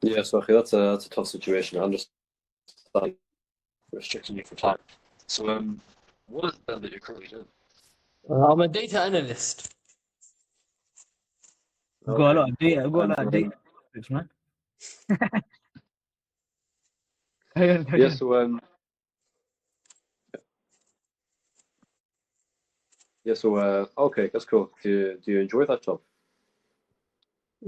yeah, so okay, that's a tough situation. I understand restricting you for time. So what is it then that you're currently doing? I'm a data analyst. We've got a Okay. lot of data. We've got a lot of data, man. Yeah, so okay, that's cool. Do you enjoy that job?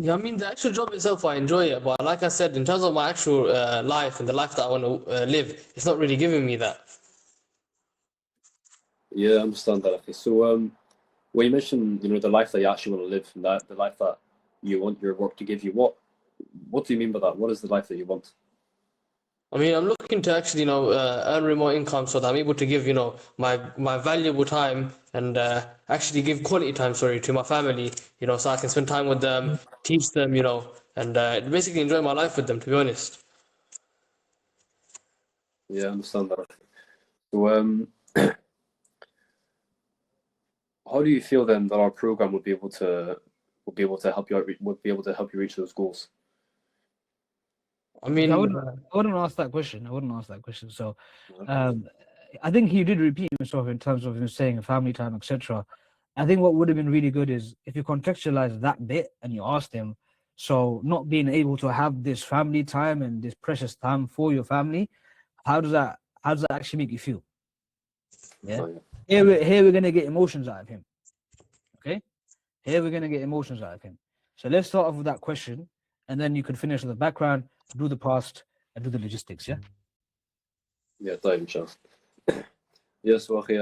Yeah, I mean, the actual job itself, I enjoy it, but like I said, in terms of my actual life and the life that I want to live, it's not really giving me that. Yeah, I understand that. Okay, so when you mentioned, the life that you actually want to live, and that the life that you want your work to give you, what do you mean by that? What is the life that you want? I mean, I'm looking to actually, earn remote income so that I'm able to give, my valuable time and actually give quality time, sorry, to my family, so I can spend time with them, teach them, and basically enjoy my life with them, to be honest. Yeah, I understand that. So how do you feel then that our program would be able to help you out, would be able to help you reach those goals? I Yeah, mean, I wouldn't ask that question. I wouldn't ask that question. So, Okay. um, I think he did repeat himself in terms of him saying family time, etc. I think what would have been really good is if you contextualize that bit and you asked him, so not being able to have this family time and this precious time for your family, how does that actually make you feel? Yeah. Oh, yeah. Here we're gonna get emotions out of him. Okay. Here we're gonna get emotions out of him. So let's start off with that question, and then you can finish with the background, do the past, and do the logistics. Yeah. Yeah, طيب إن شاء الله. Yeah, so okay,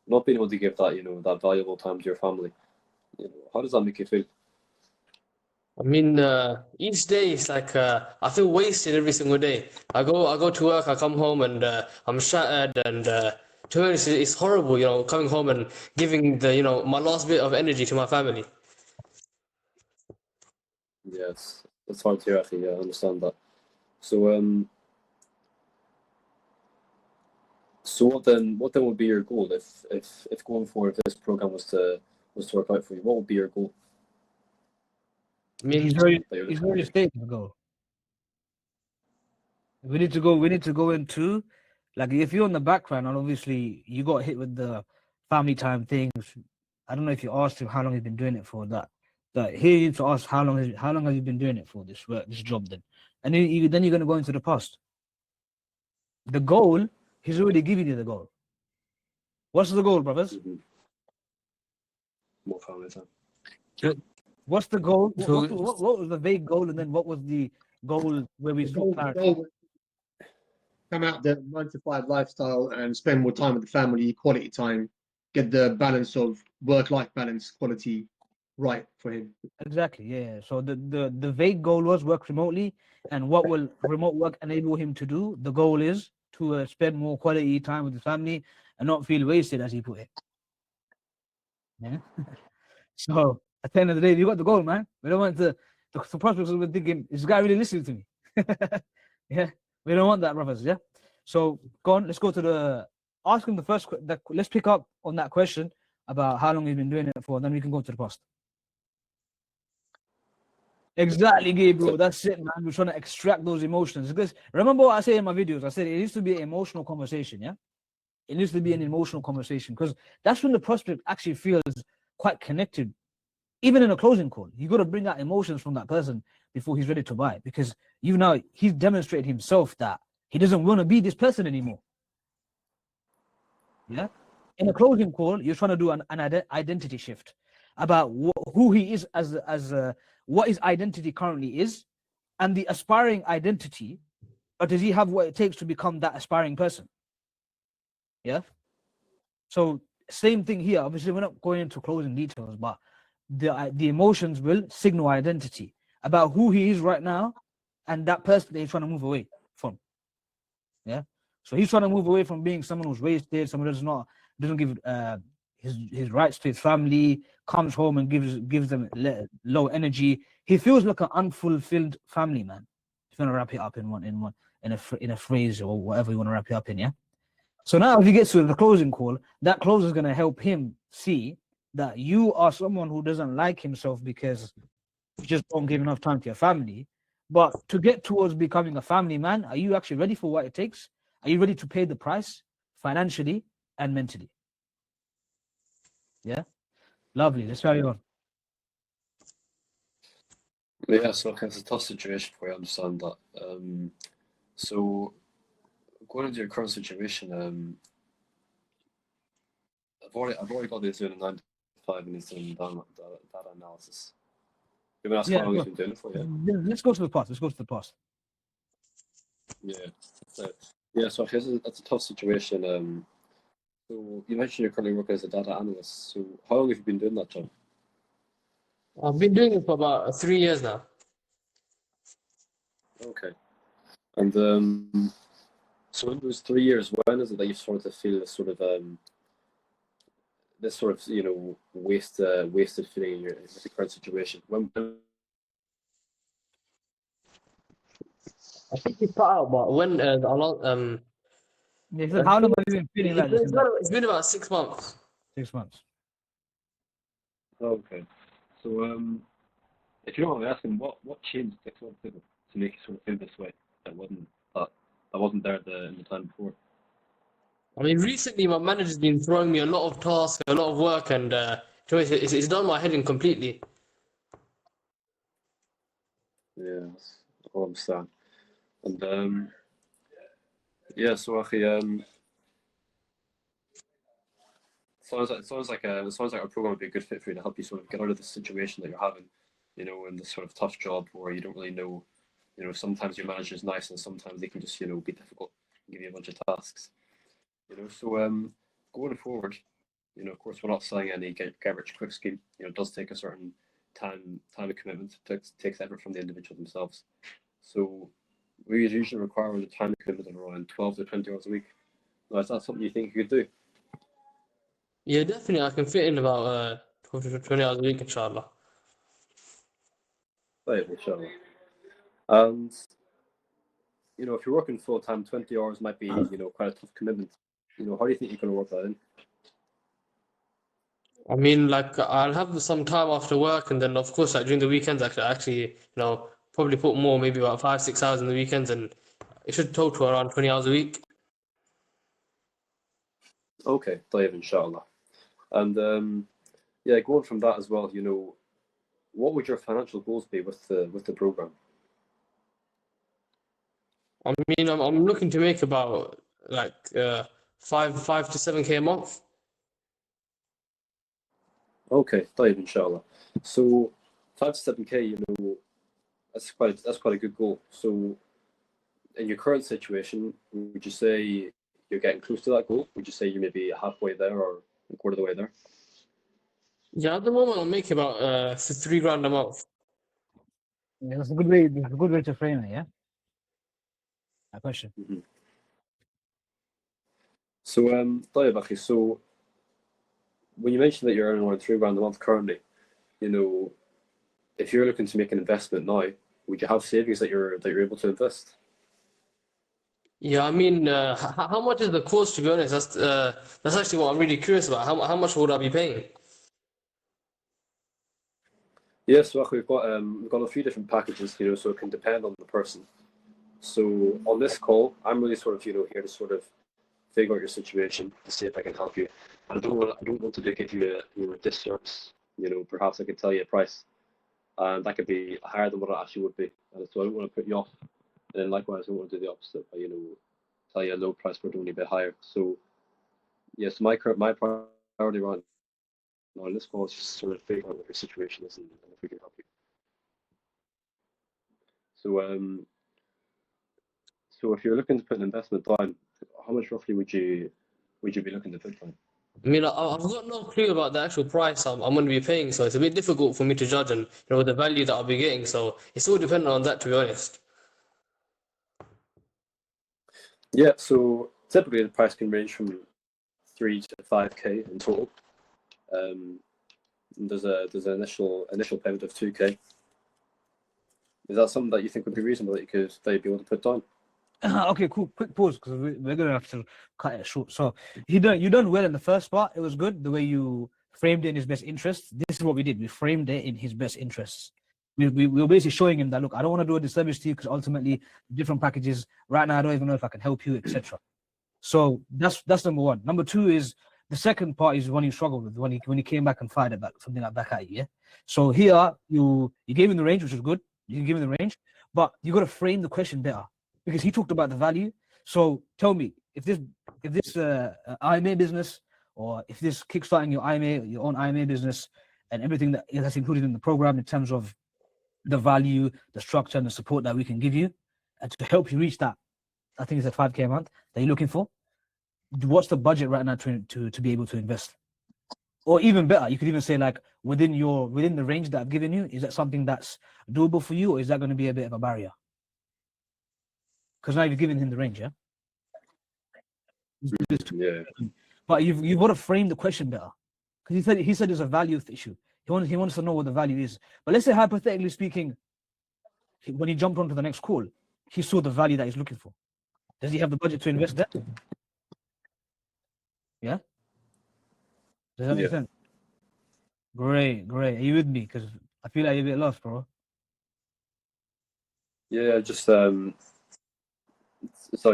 not being able to give that, that valuable time to your family, how does that make you feel? I mean, each day is like I feel wasted every single day. I go to work, I come home, and I'm shattered, and to be honest, it's horrible, coming home and giving my last bit of energy to my family. Yeah, it's hard to hear, actually. Yeah, I understand that. So what then would be your goal if going forward, if this program was to work out for you? What would be your goal I mean, He's already that you're he's looking already for? stated the goal. We need to go into, like, if you're in the background and obviously you got hit with the family time things. I don't know if you asked him how long he's been doing it for that. But here you need to ask how long have you been doing it for, this work, this job then. And then you're gonna go into the past. The goal, he's already given you the goal. What's the goal, brothers? Mm-hmm. More family time. What's the goal? What, So what, what was the vague goal, and then what was the goal where we The saw goal, clarity? goal come out the 9 to 5 lifestyle and spend more time with the family, quality time, get the balance of work-life balance, quality right for him. Exactly, yeah. So the vague goal was work remotely, and what will remote work enable him to do? The goal is to spend more quality time with his family and not feel wasted, as he put it. Yeah. So at the end of the day, you got the goal, man. We don't want the prospects have been thinking, is this guy really listening to me? Yeah, we don't want that, brothers. Yeah. So go on. Let's go to ask him the first. Let's pick up on that question about how long he's been doing it for, and then we can go to the past. Exactly, Gabriel. That's it, man. We're trying to extract those emotions. Because remember what I say in my videos? I said it needs to be an emotional conversation, yeah? It needs to be an emotional conversation because that's when the prospect actually feels quite connected. Even in a closing call, you got to bring out emotions from that person before he's ready to buy, because he's demonstrated himself that he doesn't want to be this person anymore. Yeah. In a closing call, you're trying to do an identity shift about who he is as what his identity currently is, and the aspiring identity, or does he have what it takes to become that aspiring person? Yeah. So same thing here. Obviously, we're not going into closing details, but the emotions will signal identity about who he is right now, and that person that he's trying to move away from. Yeah. So he's trying to move away from being someone who's wasted, someone who doesn't give his rights to his family, comes home and gives them low energy. He feels like an unfulfilled family man. If you want to wrap it up in a phrase or whatever you want to wrap it up in, yeah. So now if he gets to the closing call, that close is going to help him see that you are someone who doesn't like himself because you just don't give enough time to your family. But to get towards becoming a family man, are you actually ready for what it takes? Are you ready to pay the price financially and mentally? Yeah, lovely. Let's carry on. Yeah, so okay, it's a tough situation for you. I understand that. So going into your current situation, I've already got this doing a 9 to 5 and he's doing data analysis. You been asking Yeah, how long no. you've been doing it for, yeah? Let's go to the past. Let's go to the past. Yeah. So, yeah, so that's a tough situation. So you mentioned you're currently working as a data analyst. So how long have you been doing that job? I've been doing it for about 3 years now. Okay. And so in those 3 years, when is it that you sort of feel this sort of wasted feeling in your current situation? When I think it's cut out, but when Yeah, so how long have you been feeling like this in that it's been about 6 months. 6 months? okay. So if you don't mind me asking, what changed to make you sort of feel this way that wasn't there in the time before? I mean, recently my manager's been throwing me a lot of tasks, a lot of work, and it's done my head in completely. Yeah, I understand. And yeah, so actually, sounds like a program would be a good fit for you to help you sort of get out of the situation that you're having, in this sort of tough job where you don't really know, sometimes your manager's nice and sometimes they can just, be difficult and give you a bunch of tasks. So going forward, of course we're not selling any get rich quick scheme. It does take a certain time and commitment. It takes effort from the individual themselves. So we usually require a time commitment of around 12 to 20 hours a week. Now, is that something you think you could do? Yeah, definitely, I can fit in about 12 to 20 hours a week, inshallah. Right, inshallah. And if you're working full time, 20 hours might be quite a tough commitment. How do you think you're going to work that in? I mean, like I'll have some time after work, and then of course, like during the weekends, actually, probably put more, maybe about 5, 6 hours in the weekends, and it should total around 20 hours a week. Okay, طيب, inshallah. And yeah, going from that as well, what would your financial goals be with the program? I mean, I'm looking to make about like 5 to 7K a month. Okay, طيب, inshallah. So 5 to 7K, that's quite a good goal. So in your current situation, would you say you're getting close to that goal? Would you say you're maybe halfway there or a quarter of the way there? Yeah, at the moment I'm making about 3 grand a month. Yeah, that's a good way. That's a good way to frame it. Yeah. A question. Mm-hmm. So طيب, أخي, so when you mentioned that you're earning around 3 grand a month currently, if you're looking to make an investment now, would you have savings that you're able to invest? Yeah, I mean, how much is the course? To be honest, that's actually what I'm really curious about. How much would I be paying? Yes, so we've got a few different packages, so it can depend on the person. So on this call, I'm really sort of here to sort of figure out your situation to see if I can help you. I don't want to give you a disservice. Perhaps I could tell you a price, and that could be higher than what it actually would be. And so I don't want to put you off. And then likewise, I don't want to do the opposite. By, tell you a low price but only a bit higher. So yes, my priority right now on this call is just sort of figure out what your situation is and if we can help you. So so if you're looking to put an investment down, how much roughly would you be looking to put down? I mean, I've got no clue about the actual price I'm going to be paying, so it's a bit difficult for me to judge and the value that I'll be getting. So it's all dependent on that, to be honest. Yeah, so typically the price can range from 3 to 5K in total. There's an initial payment of 2K. Is that something that you think would be reasonable that you'd be able to put down? Okay, cool. Quick pause because we're gonna have to cut it short. So you done well in the first part. It was good the way you framed it in his best interests. This is what we did. We framed it in his best interests. We were basically showing him that look, I don't want to do a disservice to you because ultimately different packages. Right now, I don't even know if I can help you, etc. So that's number one. Number two is the second part is one you struggled with when he came back and fired it back, something like back at you. Yeah. So here you gave him the range, which was good. You can give him the range, but you got to frame the question better because he talked about the value. So tell me if this IMA business or if this kickstarting your own IMA business and everything that's included in the program in terms of the value, the structure, and the support that we can give you, and to help you reach that. I think it's a 5K a month that you're looking for. What's the budget right now to be able to invest? Or even better, you could even say like within the range that I've given you, is that something that's doable for you, or is that going to be a bit of a barrier? Because now you've given him the range, yeah. Yeah. But you've got to frame the question better, because he said there's a value issue. He wants to know what the value is. But let's say hypothetically speaking, when he jumped onto the next call, he saw the value that he's looking for. Does he have the budget to invest there? Yeah. Does that make sense? Great. Are you with me? Because I feel like you're a bit lost, bro. Yeah, just sorry,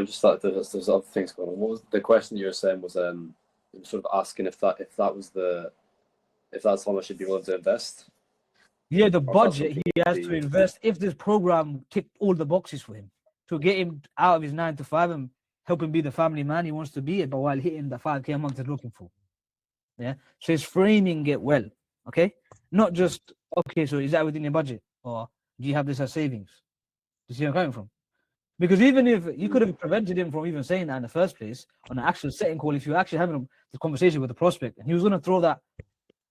just that there's other things going on. What was the question you were saying? Was you were sort of asking if that's how much you'd be willing to invest? Yeah, the budget he has to invest if this program ticked all the boxes for him to get him out of his 9 to 5 and help him be the family man he wants to be, but while hitting the 5K a month he's looking for. Yeah, so he's framing it well. Okay, not just okay. So is that within your budget, or do you have this as savings? Do you see where I'm coming from? Because even if you could have prevented him from even saying that in the first place on an actual setting call, if you're actually having the conversation with the prospect and he was going to throw that,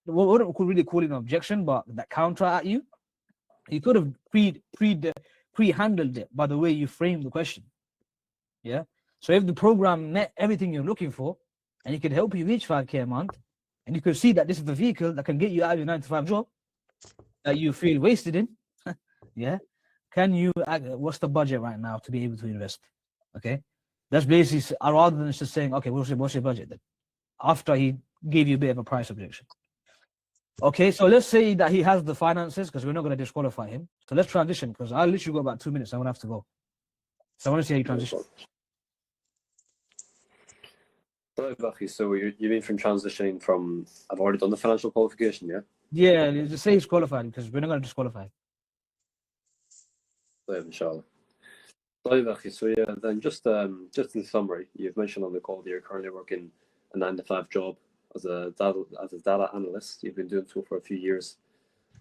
we wouldn't really call it an objection, but that counter at you, you could have pre-handled it by the way you framed the question. Yeah. So if the program met everything you're looking for, and it could help you reach 5K a month, and you could see that this is the vehicle that can get you out of your 9 to 5 job that you feel wasted in, yeah. Can you? What's the budget right now to be able to invest? Okay, that's basically rather than just saying, okay, what's your budget then? After he gave you a bit of a price objection. Okay, so let's say that he has the finances, because we're not going to disqualify him. So let's transition, because I literally got about 2 minutes. I'm gonna have to go. So I want to see how you transition. So you mean from transitioning from I've already done the financial qualification, yeah? Yeah, just say he's qualified, because we're not going to disqualify him. Inshallah. So yeah, then just in summary, you've mentioned on the call that you're currently working a 9 to 5 job as a data analyst. You've been doing so for a few years,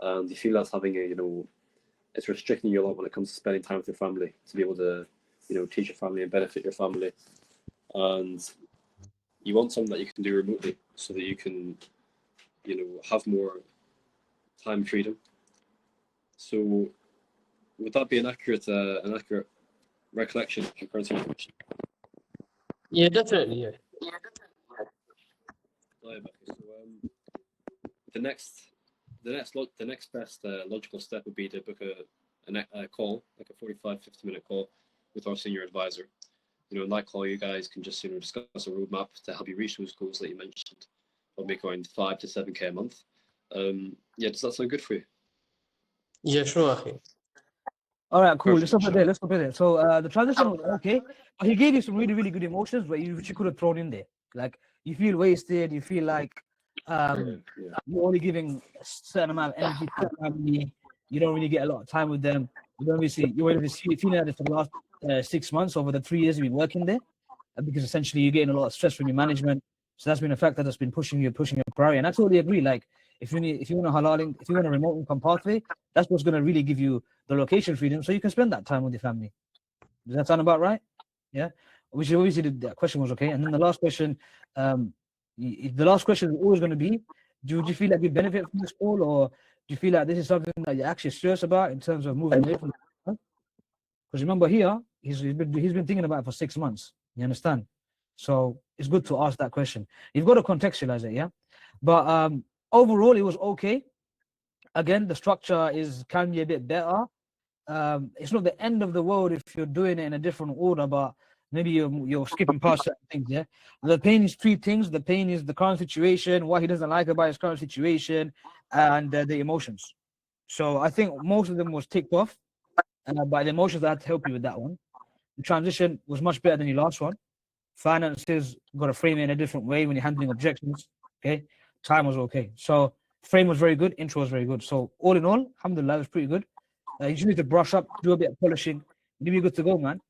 and you feel that's having it's restricting you a lot when it comes to spending time with your family, to be able to teach your family and benefit your family, and you want something that you can do remotely so that you can have more time freedom. So would that be an accurate recollection of your current situation? Yeah, definitely. Yeah. So the next best logical step would be to book a call, like a 45-50-minute call with our senior advisor. In that call, you guys can just discuss a roadmap to help you reach those goals that you mentioned, or make around 5 to 7K a month. Yeah, does that sound good for you? Yeah, sure. Akhi. All right, cool. Perfect. Let's stop there. So the transition was okay, but he gave you some really, really good emotions which you could have thrown in there. Like you feel wasted, you feel like you're only giving a certain amount of energy to the family. You don't really get a lot of time with them. You're obviously feeling that for the last 6 months over the 3 years you've been working there, because essentially you're getting a lot of stress from your management. So that's been a factor that's been pushing your priority. And I totally agree. Like if you want a halal, if you want a remote income pathway, that's what's going to really give you the location freedom, so you can spend that time with your family. Does that sound about right? Yeah. Which obviously the question was okay. And then the last question is always going to be: do you feel like you benefit from this call, or do you feel like this is something that you're actually serious about in terms of moving away from? Because remember here, he's been thinking about it for 6 months. You understand? So it's good to ask that question. You've got to contextualize it, yeah. But overall, it was okay. Again, the structure can be a bit better. It's not the end of the world if you're doing it in a different order, but maybe you're skipping past certain things. Yeah, the pain is 3 things. The pain is the current situation, what he doesn't like about his current situation, and the emotions. So I think most of them was ticked off, by the emotions I had to help you with that one. The transition was much better than your last one. Finances, got to frame it in a different way when you're handling objections. Okay, time was okay. So frame was very good, intro was very good. So all in all, alhamdulillah, it was pretty good. You just need to brush up, do a bit of polishing. You'll be good to go, man.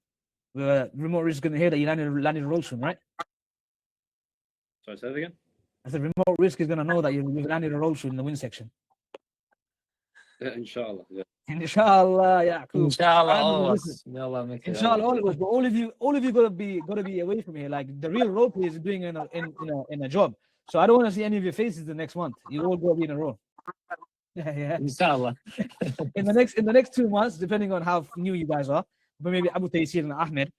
Remote risk is going to hear that you landed a role soon, right? Sorry, say that again? I said remote risk is going to know that you've landed a role soon in the win section. Yeah, inshallah. Yeah. Inshallah, Yaqub. Inshallah, I all mean, of listen, us. May Allah make it Inshallah, happen. all of us, but all of you gotta be away from here. Like the real role play is doing in a job. So I don't want to see any of your faces the next month. You all gotta be in a row. Yeah. Inshallah. In the next 2 months, depending on how new you guys are, but maybe Abu Taysir and Ahmed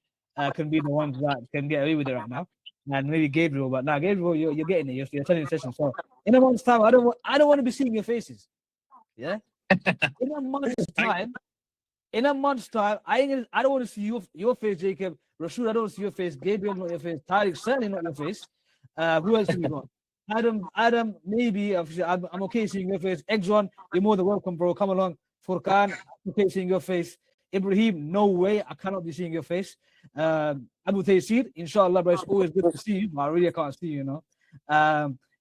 can be the ones that can get away with it right now, and maybe Gabriel. But now, Gabriel, you're getting it. You're turning the session. So in a month's time, I don't want to be seeing your faces. Yeah. In a month's time. In a month's time, I don't want to see your face, Jacob. Rashid, I don't want to see your face. Gabriel, not your face. Tariq, certainly not your face. Who else do we got? Adam, maybe. I'm okay seeing your face. Exxon, you're more than welcome, bro. Come along. Furkan, I'm okay seeing your face. Ibrahim, no way. I cannot be seeing your face. Abu Taysir, inshallah, bro. It's always good to see you. I really can't see you, you know.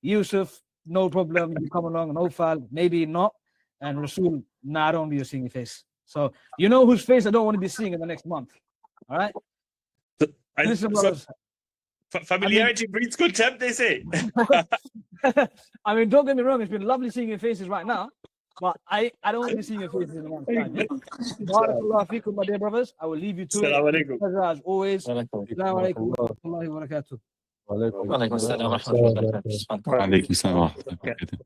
Yusuf, no problem. You come along. Nofal, maybe not. And Rasul, nah, I don't want to be seeing your face. So you know whose face I don't want to be seeing in the next month. All right. Listen, brothers. Familiarity breeds contempt, they say. I mean, don't get me wrong. It's been lovely seeing your faces right now, but I don't want to be seeing your faces in a month's time. Barakallahu feekum, my dear brothers. I will leave you to Assalamu it. alaikum. Pleasure as always. Assalamu alaikum wa rahmatullahi wa barakatuh. Wa alaikum assalam wa rahmatullahi wa barakatuh. وعليكم السلام ورحمة الله وبركاته.